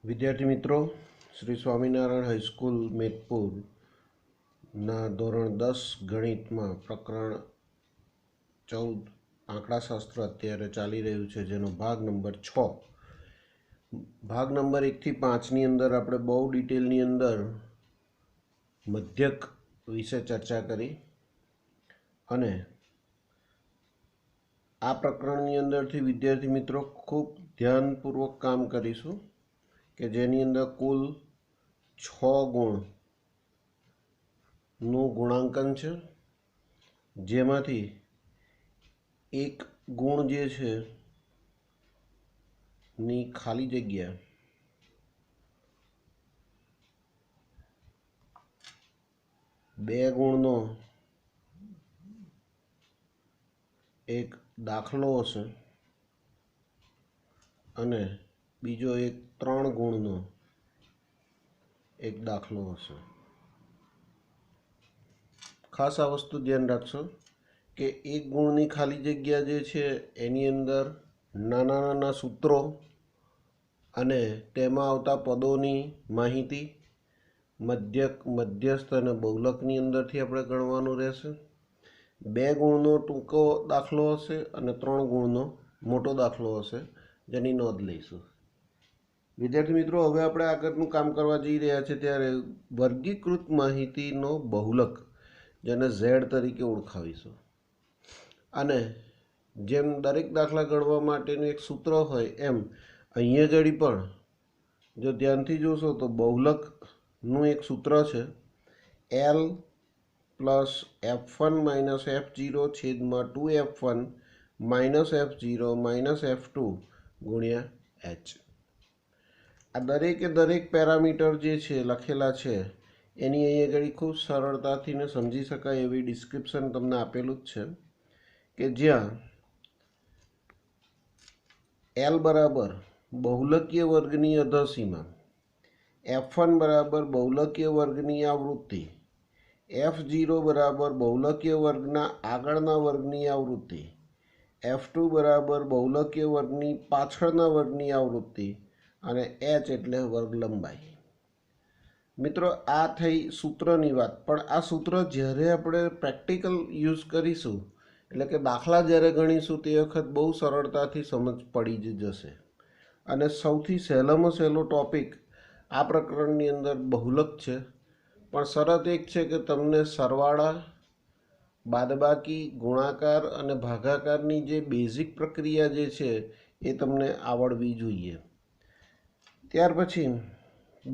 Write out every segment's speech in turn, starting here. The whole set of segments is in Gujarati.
વિદ્યાર્થી મિત્રો, શ્રી સ્વામિનારાયણ હાઈસ્કૂલ મેદપુરના ધોરણ 10 ગણિતમાં પ્રકરણ 14 આંકડાશાસ્ત્ર અત્યારે ચાલી રહ્યું છે, જેનો ભાગ નંબર 6. ભાગ નંબર 1 થી 5ની અંદર આપણે બહુ ડિટેલની અંદર મધ્યક વિશે ચર્ચા કરી અને આ પ્રકરણની અંદરથી વિદ્યાર્થી મિત્રો ખૂબ ધ્યાનપૂર્વક કામ કરીશું કે જેની અંદર કુલ 6 ગુણનું ગુણાંકન છે, જેમાંથી એક ગુણ જે છે ની ખાલી જગ્યા બે ગુણનો એક દાખલો હશે અને બીજો એક 3 ગુણનો એક દાખલો હશે. ખાસ આ વસ્તુ ધ્યાન રાખશો કે એક ગુણની ખાલી જગ્યા જે છે એની અંદર નાના નાના સૂત્રો અને તેમાં આવતા પદોની માહિતી મધ્યક, મધ્યસ્થ અને બહુલકની અંદરથી આપણે ગણવાનું રહેશે. 2 ગુણનો ટૂંકો દાખલો હશે અને 3 ગુણનો મોટો દાખલો હશે, જેની નોંધ લઈશું. વિદ્યાર્થી મિત્રો, હવે આપણે આગળનું કામ કરવા જઈ રહ્યા છીએ ત્યારે વર્ગીકૃત માહિતીનો બહુલક, જેને ઝેડ તરીકે ઓળખાવીશું. અને જેમ દરેક દાખલા ગણવા માટેનું એક સૂત્ર હોય એમ અહીંયા ઘડી પણ જો ધ્યાનથી જોશો તો બહુલકનું એક સૂત્ર છે, L plus F1 minus F0 છેદમાં 2F1 minus F0 minus F2 ગુણ્યા H. આ દરેકે દરેક પેરામીટર જે છે લખેલા છે એની અહીંયા ઘડી ખૂબ સરળતાથી ને સમજી શકાય એવી ડિસ્ક્રિપ્શન તમને આપેલું જ છે, કે જ્યાં L બરાબર બહુલકીય વર્ગની અધસીમા, F1 બરાબર બહુલકીય વર્ગની આવૃત્તિ, F0 બરાબર બહુલકીય વર્ગના આગળના વર્ગની આવૃત્તિ, F2 બરાબર બહુલકીય વર્ગની પાછળના વર્ગની આવૃત્તિ અને H એટલે વર્ગ લંબાઈ. મિત્રો, આ થઈ સૂત્રની વાત, પણ આ સૂત્ર જ્યારે આપણે પ્રેક્ટિકલ યુઝ કરીશું, એટલે કે દાખલા જ્યારે ગણીશું તે વખત બહુ સરળતાથી સમજ પડી જ જશે. અને સૌથી સહેલામાં સહેલો ટોપિક આ પ્રકરણની અંદર બહુલક છે, પણ શરત એક છે કે તમને સરવાળા, બાદબાકી, ગુણાકાર અને ભાગાકારની જે બેઝિક પ્રક્રિયા જે છે એ તમને આવડવી જોઈએ. ત્યાર પછી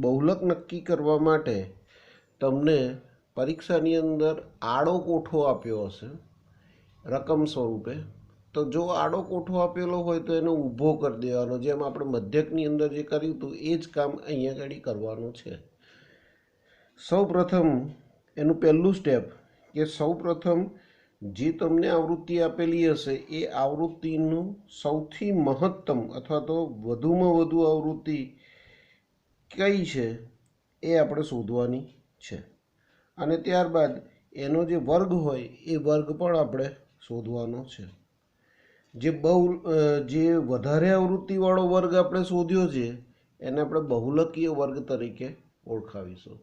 બહુલક નક્કી કરવા માટે તમને પરીક્ષાની અંદર આડો કોઠો આપ્યો હશે રકમ સ્વરૂપે. તો જો આડો કોઠો આપેલો હોય તો એને ઊભો કરી દેવાનો, જેમ આપણે મધ્યકની અંદર જે કર્યું હતું એ જ કામ અહીંયા આગળ કરવાનું છે. સૌ પ્રથમ એનું પહેલું સ્ટેપ કે સૌ પ્રથમ જે તમને આવૃત્તિ આપેલી હશે એ આવૃત્તિનું સૌથી મહત્તમ અથવા તો વધુમાં વધુ આવૃત્તિ કઈ છે એ આપણે શોધવાની છે. અને ત્યારબાદ એનો જે વર્ગ હોય એ વર્ગ પણ આપણે શોધવાનો છે. જે વધારે આવૃત્તિવાળો વર્ગ આપણે શોધ્યો છે એને આપણે બહુલકીય વર્ગ તરીકે ઓળખાવીશું.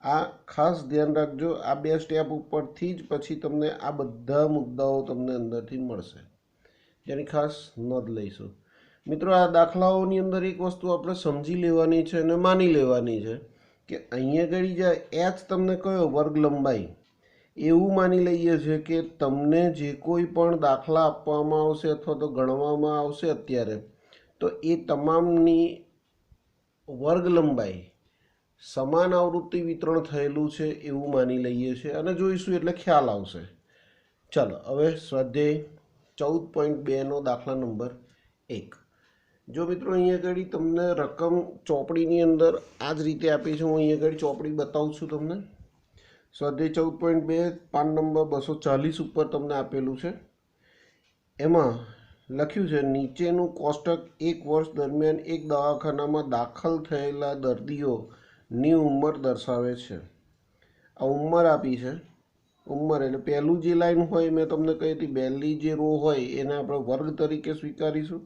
આ ખાસ ધ્યાન રાખજો. આ 2 સ્ટેપ ઉપરથી જ પછી તમને આ બધા મુદ્દાઓ તમને અંદરથી મળશે, જેની ખાસ નોંધ લઈશું. મિત્રો, આ દાખલાઓની અંદર એક વસ્તુ આપણે સમજી લેવાની છે અને માની લેવાની છે કે અહીંયા ઘડી જાય H તમને કયો વર્ગ લંબાઈ, એવું માની લઈએ છીએ કે તમને જે કોઈ પણ દાખલા આપવામાં આવશે અથવા તો ગણવામાં આવશે અત્યારે, તો એ તમામની વર્ગ લંબાઈ સમાન આવૃત્તિ વિતરણ થયેલું છે એવું માની લઈએ છીએ અને જોઈશું એટલે ખ્યાલ આવશે. ચાલો હવે સ્વાધ્યાય 14.2નો દાખલા નંબર 1. જો મિત્રો અહીંયા આગળ તમને રકમ ચોપડીની અંદર આ જ રીતે આપી છે, હું અહીંયા આગળ ચોપડી બતાવું છું તમને. સ્વાધ્યાય 14.2 પાન નંબર 240 ઉપર તમને આપેલું છે. એમાં લખ્યું છે, નીચેનું કોષ્ટક 1 વર્ષ દરમિયાન એક દવાખાનામાં દાખલ થયેલા દર્દીઓની ઉંમર દર્શાવે છે. આ ઉંમર આપી છે. ઉંમર એટલે પહેલું જે લાઈન હોય મેં તમને કહી હતી, પહેલી જે રો હોય એને આપણે વર્ગ તરીકે સ્વીકારીશું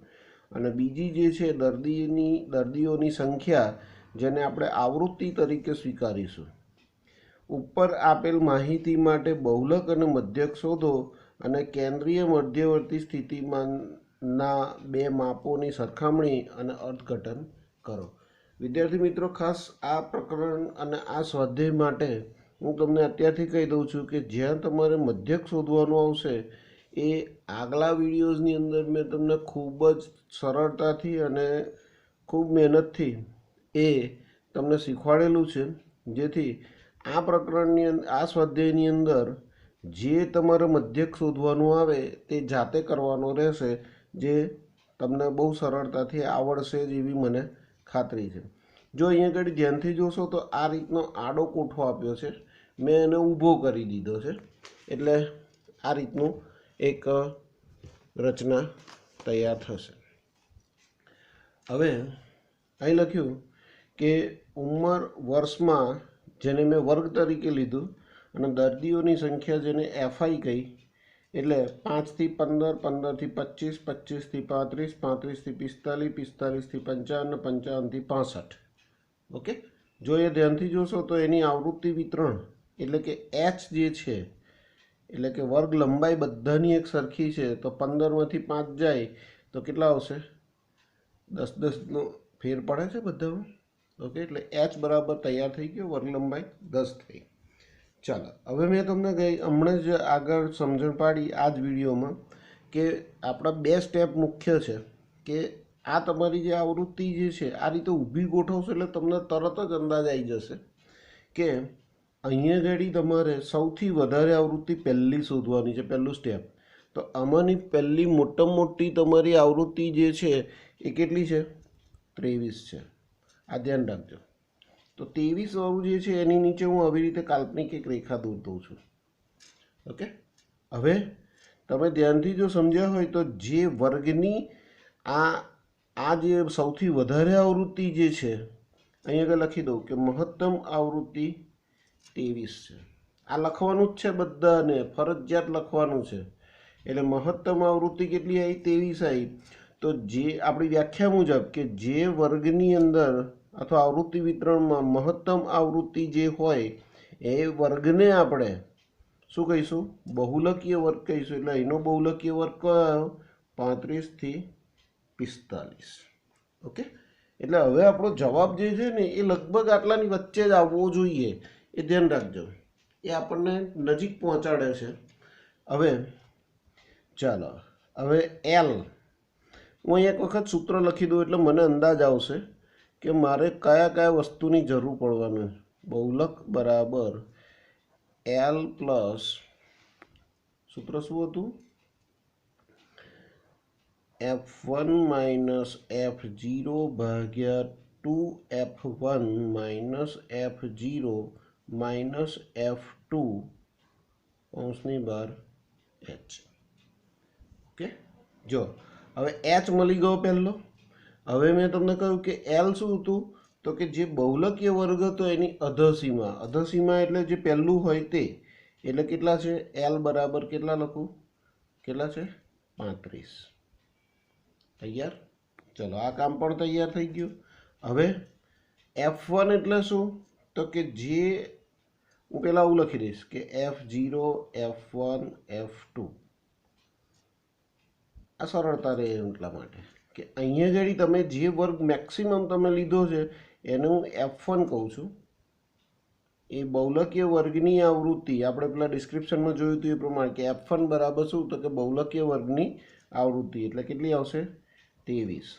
અને બીજી જે છે દર્દીઓની સંખ્યા, જેને આપણે આવૃત્તિ તરીકે સ્વીકારીશું. ઉપર આપેલ માહિતી માટે બહુલક અને મધ્યક શોધો અને કેન્દ્રીય મધ્યવર્તી સ્થિતિમાનના બે માપોની સરખામણી અને અર્થઘટન કરો. વિદ્યાર્થી મિત્રો, ખાસ આ પ્રકરણ અને આ સ્વાધ્યાય માટે હું તમને અત્યારથી કહી દઉં છું કે જ્યાં તમારે મધ્યક શોધવાનું આવશે એ આગલા વિડીયોઝની અંદર મેં તમને ખૂબ જ સરળતાથી અને ખૂબ મહેનતથી એ તમને શીખવાડેલું છે, જેથી આ પ્રકરણની આ સ્વાધ્યાયની અંદર જે તમારે મધ્યક શોધવાનું આવે તે જાતે કરવાનો રહેશે, જે તમને બહુ સરળતાથી આવડશે જેવી મને ખાતરી છે. જો અહીંયા આગળ ધ્યાનથી જોશો તો આ રીતનો આડો કોઠો આપ્યો છે, મેં એને ઊભો કરી દીધો છે, એટલે આ રીતનું એક રચના તૈયાર થશે. હવે અહીં લખ્યું કે ઉંમર વર્ષમાં, જેને મેં વર્ગ તરીકે લીધું, અને દર્દીઓની સંખ્યા જેને એફઆઈ કહી, એટલે 5 થી 15, 15 થી 25, 25 થી 35, 35 થી 45, 45 થી 55, 55 થી 65. ઓકે, જો એ ધ્યાનથી જોશો તો એની આવૃત્તિ વિતરણ એટલે કે એચ જે છે, એટલે કે વર્ગ લંબાઈ બધાની એક સરખી છે, તો 15માંથી 5 જાય તો કેટલા આવશે? 10-10નો ફેર પડે છે બધામાં. ઓકે, એટલે એચ બરાબર તૈયાર થઈ ગયો, વર્ગ લંબાઈ 10 થઈ. ચાલો, હવે મેં તમને હમણાં જ આગળ સમજણ પાડી આ જ વિડીયોમાં કે આપણા બે સ્ટેપ મુખ્ય છે, કે આ તમારી જે આવૃત્તિ જે છે આ રીતે ઊભી ગોઠવશો એટલે તમને તરત જ અંદાજ આવી જશે કે અહીંયા ઘડી તમારે સૌથી વધારે આવૃત્તિ પહેલી શોધવાની છે, પહેલું સ્ટેપ. તો આમાંની પહેલી મોટામાં મોટી તમારી આવૃત્તિ જે છે એ કેટલી છે? 23 છે. આ ધ્યાન રાખજો. તો 23 વાળું જે છે એની નીચે હું આવી રીતે કાલ્પનિક એક રેખા દોરતો છું. ઓકે, હવે તમે ધ્યાનથી જો સમજ્યા હોય તો જે વર્ગની આ જે સૌથી વધારે આવૃત્તિ જે છે, અહીંયા આગળ લખી દઉં કે મહત્તમ આવૃત્તિ 23 છે. આ લખવાનું જ છે, બધાને ફરજિયાત લખવાનું છે. એટલે મહત્તમ આવૃત્તિ કેટલી આવી? 23 આવી. તો જે આપણી વ્યાખ્યા મુજબ કે જે વર્ગની અંદર અથવા આવૃત્તિ વિતરણમાં મહત્તમ આવૃત્તિ જે હોય એ વર્ગને આપણે શું કહીશું? બહુલકીય વર્ગ કહીશું. એટલે એનો બહુલકીય વર્ગ કયો? 35 થી 45. ઓકે, એટલે હવે આપણો જવાબ જે છે ને એ લગભગ આટલાની વચ્ચે જ આવવો જોઈએ, એ ધ્યાન રાખજો. એ આપણને નજીક પહોંચાડે છે. હવે ચાલો, હવે એલ હું અહીંયા એક વખત સૂત્ર લખી દઉં એટલે મને અંદાજ આવશે કે મારે કયા કયા વસ્તુની જરૂર પડવાની. બહુલક બરાબર એલ પ્લસ, સૂત્ર શું હતું? F1 માઇનસ F0 ભાગ્યા 2F1 minus F0 minus F2 કૌંસની બહાર H. ઓકે, જો હવે H મળી ગયો પહેલો. હવે મેં તમને કહ્યું કે એલ શું હતું? તો કે જે બહુલકીય વર્ગ હતો એની અધસીમા. અધસીમા એટલે જે પહેલું હોય તે. એટલે કેટલા છે? એલ બરાબર કેટલા લખું? કેટલા છે? 35. તૈયાર? ચલો, આ કામ પણ તૈયાર થઈ ગયું. હવે F1 એટલે શું? તો કે જે હું પહેલાં આવું લખી દઈશ કે F0, F1, F2. આ સરળતા રહે એટલા માટે કે અહીંયા ઘડી તમે જે વર્ગ મેક્સિમમ તમે લીધો છે એને હું F1 કહું છું. એ બહુલકીય વર્ગની આવૃત્તિ આપણે પેલા ડિસ્ક્રિપ્શનમાં જોયું હતું એ પ્રમાણે કે F1 બરાબર શું? તો કે બહુલકીય વર્ગની આવૃત્તિ. એટલે કેટલી આવશે? 23.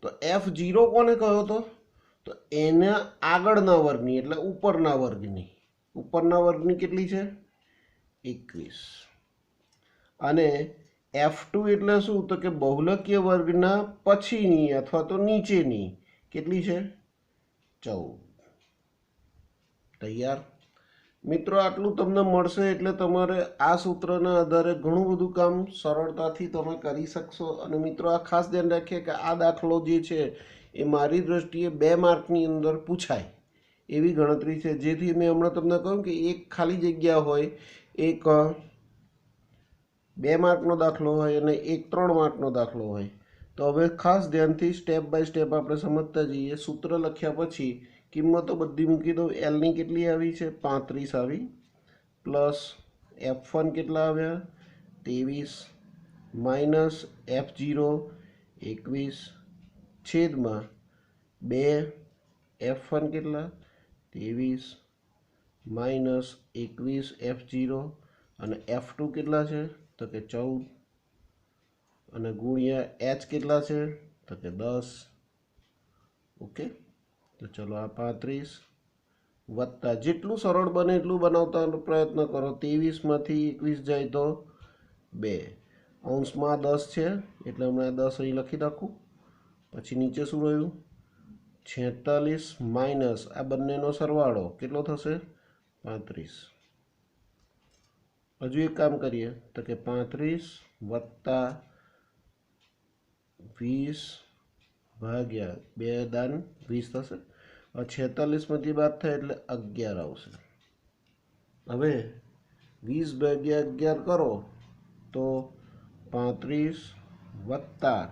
તો F0 કોને કહ્યો હતો? તો એના આગળના વર્ગની એટલે ઉપરના વર્ગની. ઉપરના વર્ગની કેટલી છે? 21. અને F2 એટલે શું? તો કે બહુલકીય વર્ગના પછીની અથવા તો નીચેની. કેટલી છે? 14. તૈયાર? મિત્રો, આટલું તમને મળશે એટલે તમારે આ સૂત્રના આધારે ઘણું બધું કામ સરળતાથી તમે કરી શકશો. અને મિત્રો, આ ખાસ ધ્યાન રાખીએ કે આ દાખલો જે છે એ મારી દ્રષ્ટિએ 2 માર્કની અંદર પૂછાય એવી ગણતરી છે. જેથી મેં હમણાં તમને કહ્યું કે એક ખાલી જગ્યા હોય, એક 2 માર્કનો દાખલો હોય અને એક 3 માર્કનો દાખલો હોય. તો તો હવે ખાસ ધ્યાનથી સ્ટેપ બાય સ્ટેપ આપણે સમજતા જઈએ. સૂત્ર લખ્યા પછી કિંમતો બધી મૂકી દો. એલની કેટલી આવી છે? 35 આવી, પ્લસ F1 કેટલા આવ્યા? 23, માઇનસ F0 21 છેદમાં 2, F1 કેટલા? 23 માઇનસ 21 F0 અને F2 કેટલા છે? તો કે 14 અને ગુણ્યા H કેટલા છે? તો કે 10. ઓકે, તો ચલો આ 35 વત્તા જેટલું સરળ બને એટલું બનાવતા પ્રયત્ન કરો. 23માંથી 21 જાય તો 2, અંશમાં 10 છે એટલે હમણાં 10 અહીં લખી નાખું. પછી નીચે શું રહ્યું? 46 માઇનસ આ બંનેનો સરવાળો કેટલો થશે? 35. હજુ એક કામ કરીએ તો કે 35 વત્તા 20 ભાગ્યા 2 દાન 20 થશે. 46માંથી બાદ થાય એટલે 11 આવશે. હવે 20 ભાગ્યા 11 કરો તો 35 વત્તા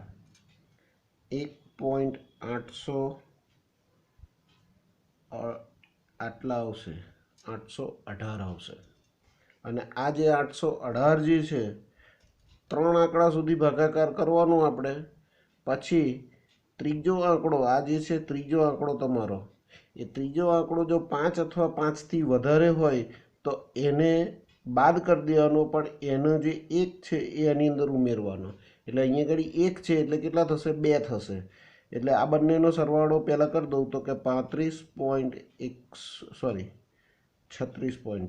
1.800 આટલા આવશે, 818 આવશે. અને આ જે 818 જે છે, 3 આંકડા સુધી ભાગાકાર કરવાનો આપણે. પછી ત્રીજો આંકડો આ જે છે, ત્રીજો આંકડો તમારો, એ ત્રીજો આંકડો જો 5 અથવા 5થી વધારે હોય તો એને બાદ કરી દેવાનો, પણ એનો જે 1 છે એ એની અંદર ઉમેરવાનો. એટલે અહીંયા આગળ 1 છે એટલે કેટલા થશે? 2 થશે. એટલે આ બંનેનો સરવાળો પહેલાં કરી દઉં તો કે 36 પોઈન્ટ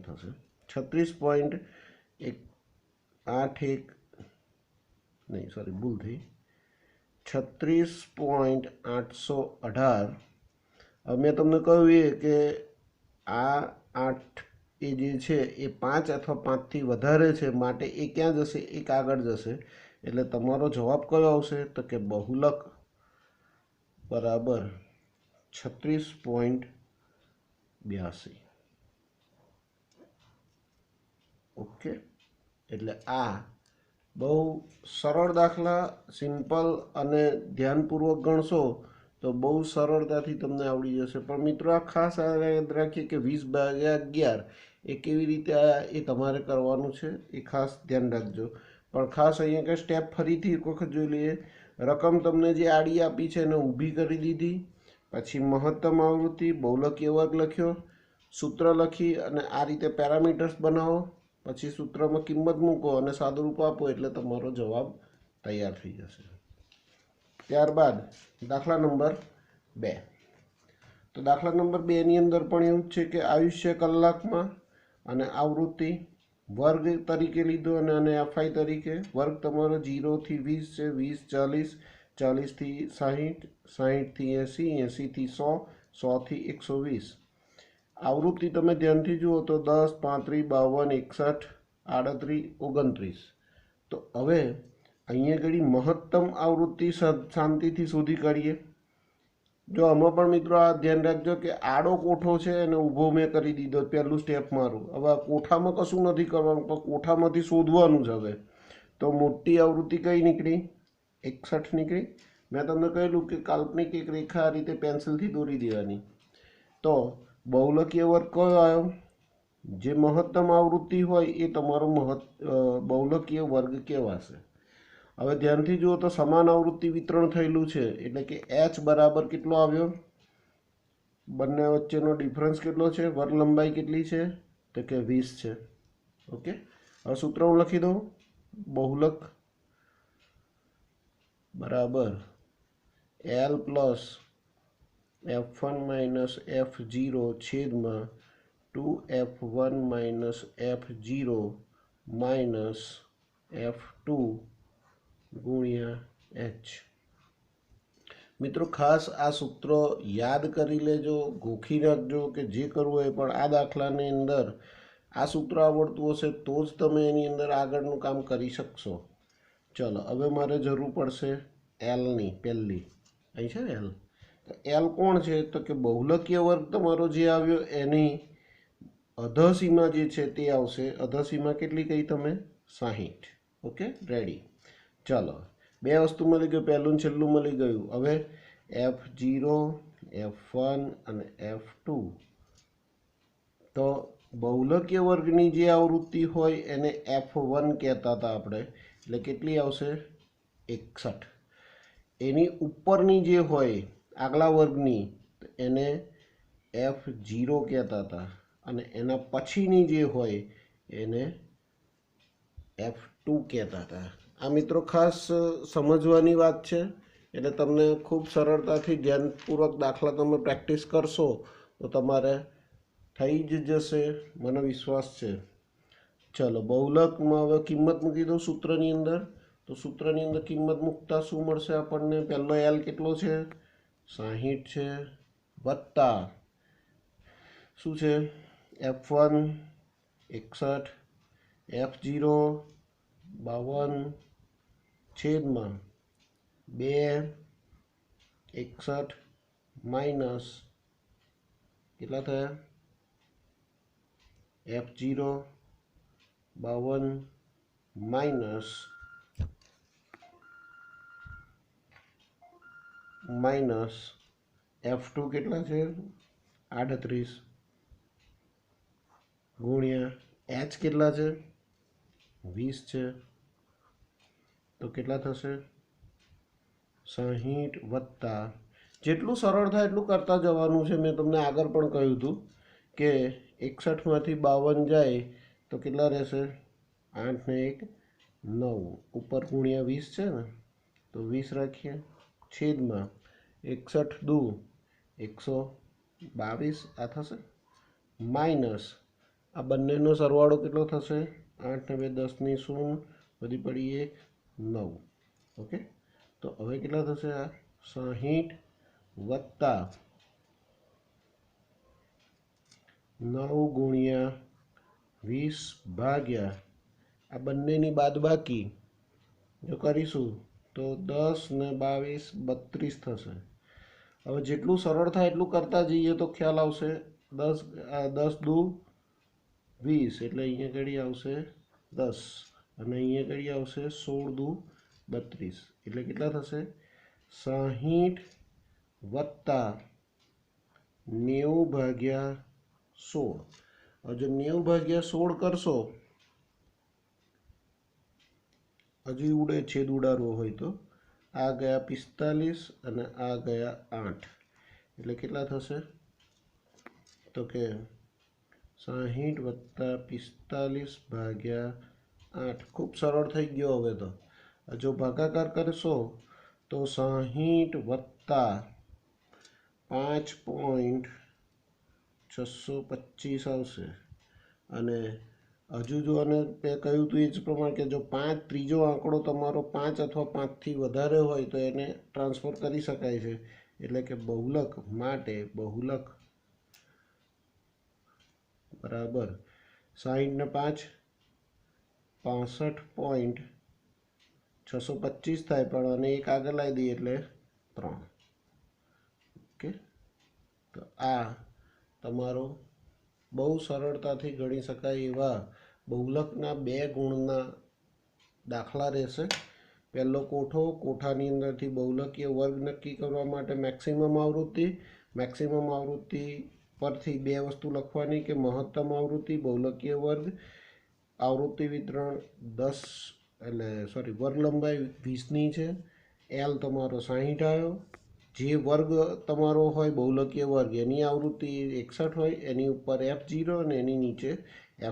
થશે. 36.818. હવે મેં તમને કહ્યું એ કે આ 8 એ જે છે એ 5 અથવા 5થી વધારે છે, માટે એ ક્યાં જશે? એક આગળ જશે. એટલે તમારો જવાબ કયો આવશે? તો કે બહુલક બરાબર 36.82. ઓકે, એટલે આ બહુ સરળ દાખલા, સિમ્પલ અને ધ્યાનપૂર્વક ગણશો તો બહુ સરળતાથી તમને આવડી જશે. પણ મિત્રો આ ખાસ યાદ રાખીએ કે 20/11 એ કેવી રીતે એ તમારે કરવાનું છે એ ખાસ ધ્યાન રાખજો. પણ ખાસ અહીંયા કે સ્ટેપ ફરીથી એક વખત જોઈ લઈએ. રકમ તમને જે આડી આપી છે એને ઊભી કરી દીધી. પછી મહત્તમ આવૃત્તિ, બહુલકીય વર્ગ લખ્યો, સૂત્ર લખી અને આ રીતે પેરામીટર્સ બનાવો. પછી સૂત્રમાં કિંમત મૂકો અને સાદુરૂપ આપો એટલે તમારો જવાબ તૈયાર થઈ જશે. ત્યારબાદ દાખલા નંબર 2. તો દાખલા નંબર 2ની અંદર પણ એવું જ છે કે આયુષ્ય કલાકમાં અને આવૃત્તિ વર્ગ તરીકે લીધો અને FI તરીકે. વર્ગ તમારો 0 થી 20 છે, 20 40, 40 થી 60, 60 થી 80, 80 થી 100, 100 થી 120. આવૃત્તિ તમે ધ્યાનથી જુઓ તો 10, 35, 52, 61, 38, 29. તો હવે અહીંયા ઘડી મહત્તમ આવૃત્તિ શાંતિથી શોધી કાઢીએ. જો આમાં પણ મિત્રો આ ધ્યાન રાખજો કે આડો કોઠો છે અને ઊભો મેં કરી દીધો, પહેલું સ્ટેપ મારું. હવે કોઠામાં કશું નથી કરવાનું, પણ કોઠામાંથી શોધવાનું જ. હવે તો મોટી આવૃત્તિ કઈ નીકળી? 61 નીકળી. મેં તમને કહેલું કે કાલ્પનિક એક રેખા આ રીતે પેન્સિલથી દોરી દેવાની. તો બહુલકીય વર્ગ કયો આવ્યો? જે મહત્તમ આવૃત્તિ હોય એ તમારો બહુલકીય વર્ગ કહેવાશે. હવે ધ્યાનથી જુઓ તો સમાન આવૃત્તિ વિતરણ થયેલું છે, એટલે કે H બરાબર કેટલો આવ્યો? બંને વચ્ચેનો ડિફરન્સ કેટલો છે? વર્ગ લંબાઈ કેટલી છે? તો કે 20 છે. ઓકે, હવે સૂત્ર હું લખી દઉં. બહુલક બરાબર L plus F1 minus F0 છેદમાં 2F1 minus F0 minus F2 ગુણ્યા H. મિત્રો ખાસ આ સૂત્ર યાદ કરી લેજો, ગોખી રાખજો કે જે કરવું હોય. પણ આ દાખલાની અંદર આ સૂત્ર આવડતું હશે તો જ તમે એની અંદર આગળનું કામ કરી શકશો. ચલો, હવે મારે જરૂર પડશે એલની. પહેલી અહીં છે ને એલ. તો એલ કોણ છે? તો કે બહુલકીય વર્ગ તમારો જે આવ્યો એની અધસીમા જે છે તે આવશે. અધસીમા કેટલી કહી તમે? 60. Okay, ready. ચાલો, બે વસ્તુ મળી ગયું, પહેલું ને છેલ્લું મળી ગયું. હવે F0, F1 અને F2. તો બહુલકીય વર્ગની જે આવૃત્તિ હોય એને F1 કહેતા હતા આપણે. એટલે કેટલી આવશે? 61. એની ઉપરની જે હોય આગલા વર્ગની એને F0 કહેતા હતા, અને એના પછીની જે હોય એને F2 કહેતા હતા. આ મિત્રો ખાસ સમજવાની વાત છે. એટલે તમને ખૂબ સરળતાથી ધ્યાનપૂર્વક દાખલા તમે પ્રેક્ટિસ કરશો તો તમારે થઈ જ જશે, મને વિશ્વાસ છે. ચલો, બહુલકમાં હવે કિંમત મૂકી દો સૂત્રની અંદર. તો સૂત્રની અંદર કિંમત મૂકતા શું મળશે આપણને? પહેલો L કેટલો છે? 60 છે, વત્તા શું છે? F1 61, F0 52 છેદમાં 2 61 માઇનસ કેટલા થયા? F0 52 માઇનસ F2 કેટલા છે? 38 ગુણ્યા H કેટલા છે? 20 છે. તો કેટલા થશે? 60 વત્તા, જેટલું સરળ થાય એટલું કરતા જવાનું છે. મેં તમને આગળ પણ કહ્યું હતું કે 61માંથી 52 જાય તો કેટલા રહેશે? 8 ને 1 9, ઉપર ગુણ્યા 20 છે ને, તો 20 રાખીએ, છેદમાં 61 દુ 122 આ થશે, માઇનસ આ બંનેનો સરવાળો કેટલો થશે? 8 ને 2 10 ની 0, બધી પડી 1 9. ઓકે, તો હવે કેટલા થશે? આ 60 વત્તા 9 ગુણ્યા 20 ભાગ્યા આ બંનેની બાદબાકી જો કરીશું તો 10 ને 22 32 થશે. હવે જેટલું સરળ થાય એટલું કરતા જઈએ તો ખ્યાલ આવશે. 10 દુ 20 એટલે અહીંયા ઘડી આવશે 10, અને અહીંયા ઘડી આવશે 16 દુ 32, એટલે કેટલા થશે? 60 વત્તા 90 ભાગ્યા 16. હવે જો 90 ભાગ્યા 16 કરશો, હજી ઉડે છેદ ઉડાડવો હોય તો, આ ગયા 45 અને આ ગયા 8, એટલે કેટલા થશે? તો કે 60 વત્તા 45 ભાગ્યા 8. ખૂબ સરળ થઈ ગયો. હવે તો જો ભાગાકાર કરશો તો 60 વત્તા 5.625 આવશે. અને હજુ જો આને મેં કહ્યું હતું એ જ પ્રમાણે કે જો 5 ત્રીજો આંકડો તમારો 5 અથવા 5થી વધારે હોય તો એને ટ્રાન્સફર કરી શકાય છે. એટલે કે બહુલક માટે બહુલક બરાબર 60 ને 5 65.625 થાય, પણ અને એક આગળ લાવી દઈએ એટલે 3. ઓકે, તો આ તમારો બહુ સરળતાથી ગણી શકાય એવા બહુલકના 2 ગુણના દાખલા રહેશે. પહેલો કોઠો, કોઠાની અંદરથી બહુલકીય વર્ગ નક્કી કરવા માટે મેક્સિમમ આવૃત્તિ પરથી 2 વસ્તુ લખવાની કે મહત્તમ આવૃત્તિ, બહુલકીય વર્ગ, આવૃત્તિ વિતરણ 10 એટલે વર્ગ લંબાઈ 20ની છે, L તમારો 60 આવ્યો. જે વર્ગ તમારો હોય બહુલકીય વર્ગ એની આવૃત્તિ 61 હોય, એની ઉપર F0 અને એની નીચે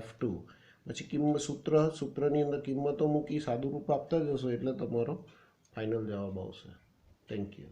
F2. પછી સૂત્રની અંદર કિંમતો મૂકી સાદું રૂપ આપતા જશો એટલે તમારો ફાઇનલ જવાબ આવશે. Thank you.